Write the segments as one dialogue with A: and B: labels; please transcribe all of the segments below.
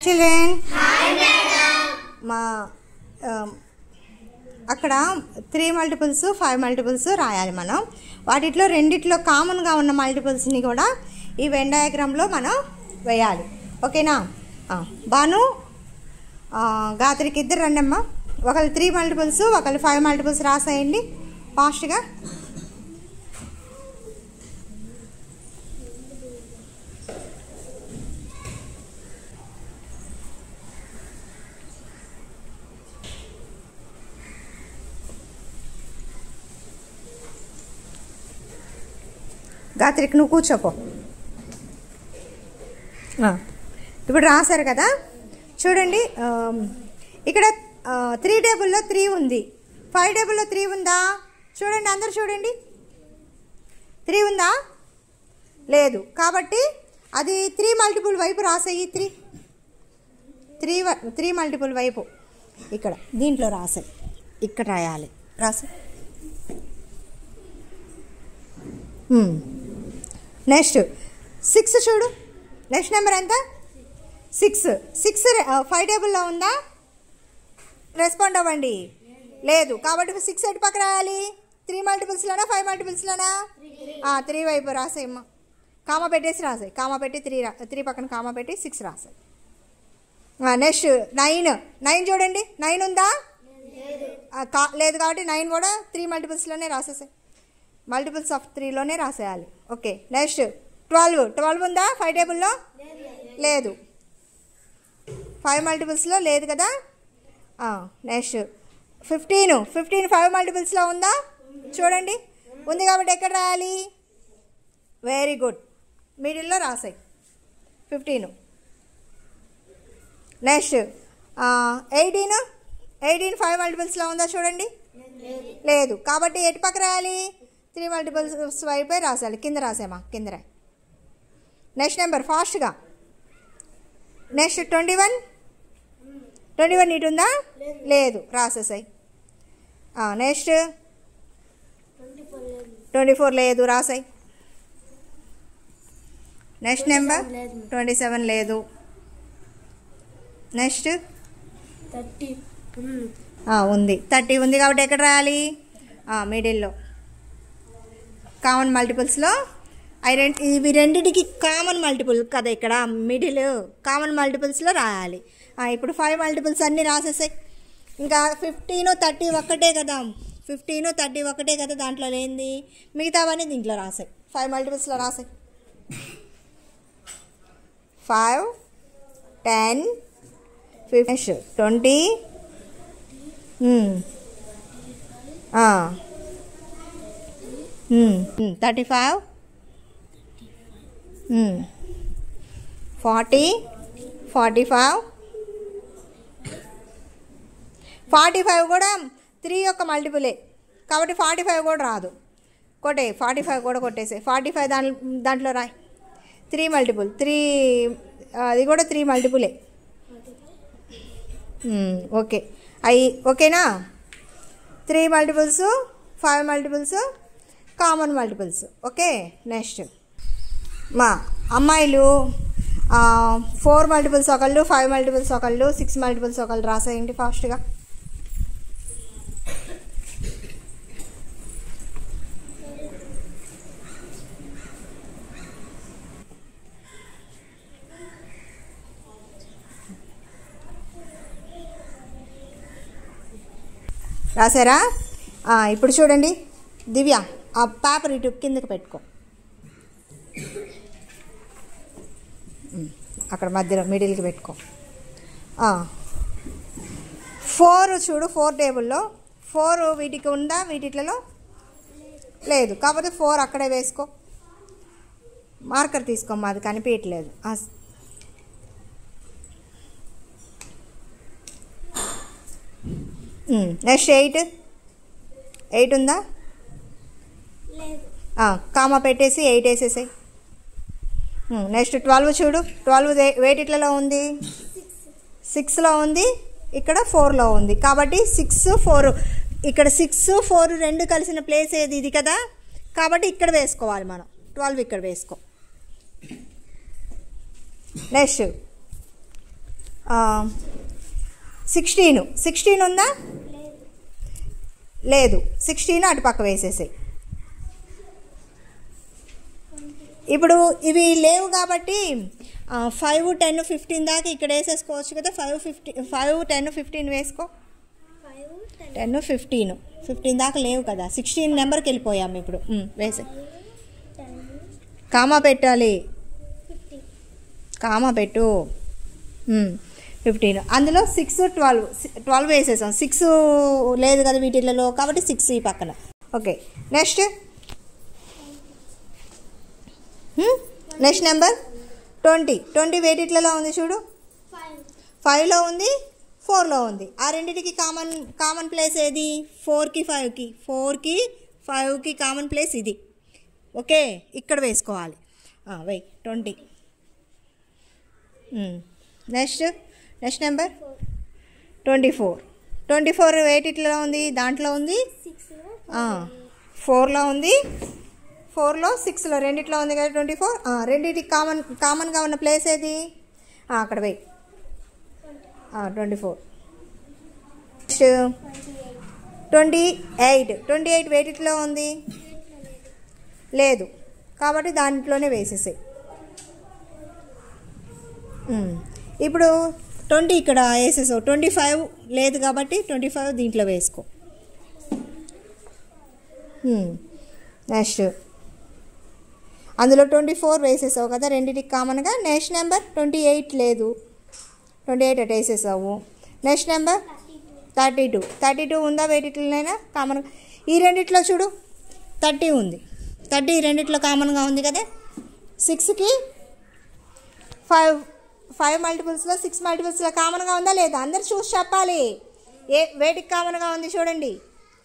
A: Children మా అక్కడ 3 multiples 5 multiples రాయాలి మనం. వాటిలో రెండిట్లో కామన్గా ఉన్న మల్టిపుల్స్ని కూడా ఈ వెన్ డయాగ్రామ్లో మనం వేయాలి. ఓకేనా? బాను గాత్రికి ఇద్దరు రండమ్మా. ఒకళ్ళు 3 మల్టిపుల్స్ ఒకళ్ళు 5 మల్టిపుల్స్ రాసేయండి ఫాస్ట్గా. గాత్రికి నువ్వు కూర్చోపో. ఇప్పుడు రాశారు కదా, చూడండి. ఇక్కడ 3 టేబుల్లో 3 ఉంది, 5 టేబుల్లో 3 ఉందా? చూడండి, అందరు చూడండి. 3 ఉందా? లేదు. కాబట్టి అది 3 మల్టిపుల్ వైపు రాసాయి. 3 మల్టిపుల్ వైపు ఇక్కడ దీంట్లో రాసాయి. ఇక్కడ రాయాలి. రాసాయి. నెక్స్ట్ 6 చూడు. నెక్స్ట్ నెంబర్ ఎంత? 6. 5 టేబుల్లో ఉందా? రెస్పాండ్ అవ్వండి. లేదు. కాబట్టి 6 ఎటు పక్క రాయాలి? 3 మల్టిపుల్స్లోనా 5 మల్టిపుల్స్లోనా? 3 వైపు రాసేయమ్మా. కామా పెట్టేసి రాసాయి. కామా పెట్టి 3 పక్కన కామా పెట్టి 6 రాసాయి. నెక్స్ట్ 9 చూడండి. 9 ఉందా? లేదు. కాబట్టి 9 కూడా 3 మల్టిపుల్స్లోనే రాసేసాయి. మల్టిపుల్స్ ఆఫ్ 3లోనే రాసేయాలి. ఓకే. నెక్స్ట్ 12 ఉందా 5 టేబుల్లో? లేదు. 5 మల్టిపుల్స్లో లేదు కదా. నెక్స్ట్ 15 5 మల్టిపుల్స్లో ఉందా? చూడండి, ఉంది. కాబట్టి ఎక్కడ రాయాలి? వెరీ గుడ్, మిడిల్లో రాసాయి 15. నెక్స్ట్ 18 5 మల్టిపుల్స్లో ఉందా? చూడండి, లేదు. కాబట్టి ఎటు పక్క రాయాలి? 3 మల్టిపుల్స్ వైపే రాసాలి. కింద రాసామా? కింద రాయి. నెక్స్ట్ నెంబర్ ఫాస్ట్గా. నెక్స్ట్ 21 ఇటు ఉందా? లేదు. రాసేసాయి. నెక్స్ట్ 24 లేదు. రాసాయి. నెక్స్ట్ నెంబర్ 27 లేదు. నెక్స్ట్ 30 ఉంది. 30 ఉంది. కాబట్టి ఎక్కడ రాయాలి? మిడిల్లో. కామన్ మల్టిపుల్స్లో ఇవి రెండింటికి కామన్ మల్టిపుల్ కదా. ఇక్కడ మిడిల్ కామన్ మల్టిపుల్స్లో రాయాలి. ఇప్పుడు 5 మల్టిపుల్స్ అన్నీ రాసేసాయి. ఇంకా 15 30 ఒక్కటే కదా. 15 30 ఒక్కటే కదా దాంట్లో లేనిది. మిగతావన్నీ దీంట్లో రాసాయి. 5 మల్టిపుల్స్లో రాసాయి. 5 10 15 20 35 40 45 కూడా 3 యొక్క మల్టిపులే. కాబట్టి 45 కూడా రాదు. 45 కూడా కొట్టేసే. 45 దాంట్లో రాయి. 3 మల్టిపుల్ 3 అది కూడా 3 మల్టిపులే. ఓకే. ఓకేనా? 3 multiples 5 multiples common multiples. Okay. Next మా అమ్మాయిలు 4 మల్టిపుల్స్ ఒకళ్ళు 5 మల్టిపుల్స్ ఒకళ్ళు 6 మల్టిపుల్స్ ఒకళ్ళు రాసేయండి ఫాస్ట్గా. రాసారా? ఇప్పుడు చూడండి దివ్య, ఆ పేపర్ ఇటు కిందకి పెట్టుకో. అక్కడ మధ్యలో మిడిల్కి పెట్టుకో. 4 చూడు. 4 టేబుల్లో 4 వీటికి ఉందా? వీటిలో లేదు. కాకపోతే 4 అక్కడే వేసుకో. మార్కర్ తీసుకోమ్మా, అది కనిపించట్లేదు. నెక్స్ట్ 8 ఉందా? కామా పెట్టేసి 8 వేసేసాయి. నెక్స్ట్ 12 చూడు. 12 వేటిట్లలో ఉంది? 6లో ఉంది. ఇక్కడ 4లో ఉంది. కాబట్టి 6 4 ఇక్కడ 6 4 రెండు కలిసిన ప్లేస్ ఏది? ఇది కదా. కాబట్టి ఇక్కడ వేసుకోవాలి మనం. 12 ఇక్కడ వేసుకో. నెక్స్ట్ 16 ఉందా? లేదు. 16 అటు పక్క వేసేసాయి. ఇప్పుడు ఇవి లేవు కాబట్టి 5, 10, 15 దాకా ఇక్కడ వేసేసుకోవచ్చు కదా. 5, 10, 15 వేసుకో. 10, 15 దాకా లేవు కదా. 16 నెంబర్కి వెళ్ళిపోయాము ఇప్పుడు. వేసే కామా పెట్టాలి. కామా పెట్టు. 15 అందులో 6, 12 వేసేసాం. 6 లేదు కదా వీటిల్లో కాబట్టి 6 ఈ పక్కన. ఓకే, నెక్స్ట్ నెంబర్ 20 వేటిట్లలో ఉంది చూడు. 5లో ఉంది, 4లో ఉంది. ఆ రెండింటికి కామన్ ప్లేస్ ఏది? 4కి 5కి కామన్ ప్లేస్ ఇది. ఓకే, ఇక్కడ వేసుకోవాలి. 20. నెక్స్ట్ నెంబర్ 24 వేటిట్లలో ఉంది? దాంట్లో ఉంది, 4లో ఉంది, 4లో 6లో రెండిట్లో ఉంది కదా 24. రెండింటికి కామన్గా ఉన్న ప్లేస్ ఏది? అక్కడ వెయ్యి. 24. 28 వేటిట్లో ఉంది? లేదు కాబట్టి దాంట్లోనే వేసేసాయి. ఇప్పుడు 20 ఇక్కడ వేసేసావు. 25 లేదు కాబట్టి 25 దీంట్లో వేసుకో. నెక్స్ట్ అందులో 24 వేసేసావు కదా రెండింటికి కామన్గా. నెక్స్ట్ నెంబర్ 28 లేదు, 28 అటు వేసేసావు. నెక్స్ట్ నెంబర్ 32 ఉందా వేటిట్లోనైనా కామన్గా? ఈ రెండిట్లో చూడు 30 ఉంది. 30 ఈ రెండిట్లో కామన్గా ఉంది కదా. 6కి 5 మల్టిపుల్స్లో 6 మల్టిపుల్స్లో కామన్గా ఉందా లేదా? అందరు చూసి చెప్పాలి. వేటికి కామన్గా ఉంది చూడండి.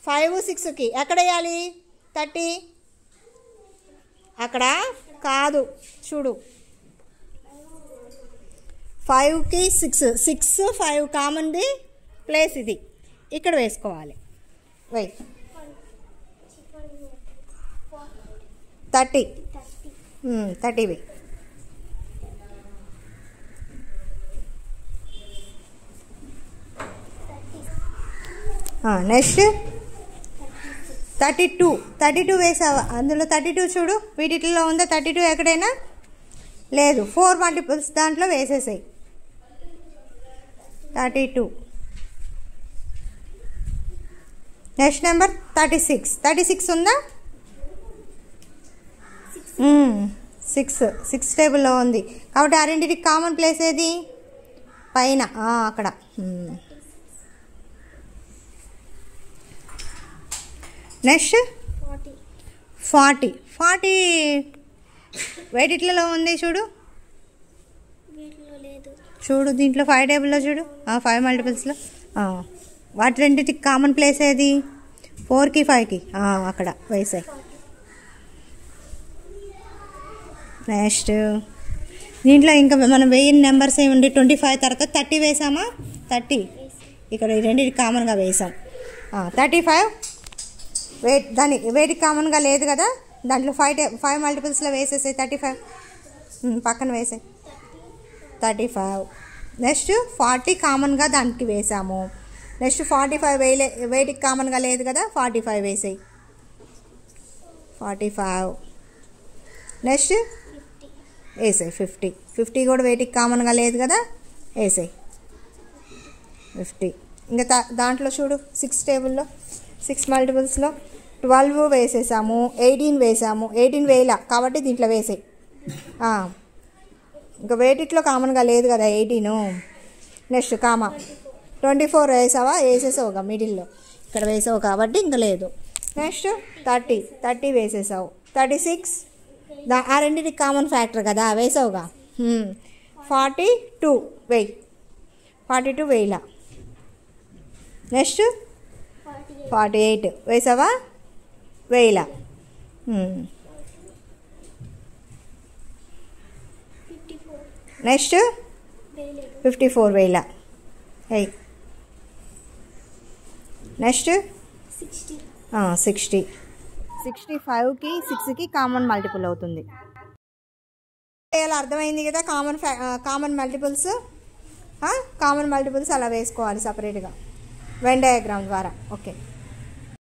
A: 5, 6కి ఎక్కడ వేయాలి? 30 అక్కడ కాదు చూడు. 5కి 6 5 కామన్ది ప్లేస్ ఇది, ఇక్కడ వేసుకోవాలి. 30 వే. నెక్స్ట్ 32 వేసావా? అందులో 32 చూడు వీటిలో ఉందా? 32 ఎక్కడైనా లేదు. 4 మల్టిపుల్స్ దాంట్లో వేసేసాయి. 32. నెక్స్ట్ నెంబర్ 36 ఉందా? 6 టేబుల్లో ఉంది కాబట్టి ఆ రెండింటికి కామన్ ప్లేస్ ఏది? పైన అక్కడ. నెక్స్ట్ 40 వేటిట్లలో ఉంది చూడు. దీంట్లో 5 టేబుల్లో చూడు. 5 మల్టిపుల్స్లో వాటి రెండింటికి కామన్ ప్లేస్ ఏది? 4కి 5కి అక్కడ వేసాయి. నెక్స్ట్ దీంట్లో ఇంకా మనం వేయిన నెంబర్స్ ఏముంది? 25 తర్వాత 30 వేసామా? 30 ఇక్కడ ఈ రెండింటికి కామన్గా వేసాం. 35 వేటికి కామన్గా లేదు కదా. దాంట్లో 5 మల్టిపుల్స్లో వేసేసాయి. 35 పక్కన వేసాయి. 35. నెక్స్ట్ 40 కామన్గా దానికి వేసాము. నెక్స్ట్ 45 వేటికి కామన్గా లేదు కదా. 45 వేసాయి. 45. నెక్స్ట్ వేసాయి 50 కూడా వేటికి కామన్గా లేదు కదా, వేసాయి 50. ఇంకా దాంట్లో చూడు 6 టేబుల్లో 6 మల్టిపుల్స్లో 12 వేసేసాము, 18 వేసాము. 18 వేయాల కాబట్టి దీంట్లో వేసాయి. ఇంకా వేటిట్లో కామన్గా లేదు కదా 18. నెక్స్ట్ 24 వేసావా? వేసేసావుగా మిడిల్లో ఇక్కడ వేసావు కాబట్టి ఇంకా లేదు. నెక్స్ట్ 30 వేసేసావు. 36 ఆ రెండింటికి కామన్ ఫ్యాక్టర్ కదా వేసావుగా. 42 వేయి. 42 వేయలా. నెక్స్ట్ 48 వేసావా? వేయలా. నెక్స్ట్ 54 వేయలా. నెక్స్ట్ 60. 65కి 6కి కామన్ మల్టిపుల్ అవుతుంది. అర్థమైంది కదా కామన్ మల్టిపుల్స్. కామన్ మల్టిపుల్స్ అలా వేసుకోవాలి సపరేట్గా వెన్ డయాగ్రామ్ ద్వారా. ఓకే.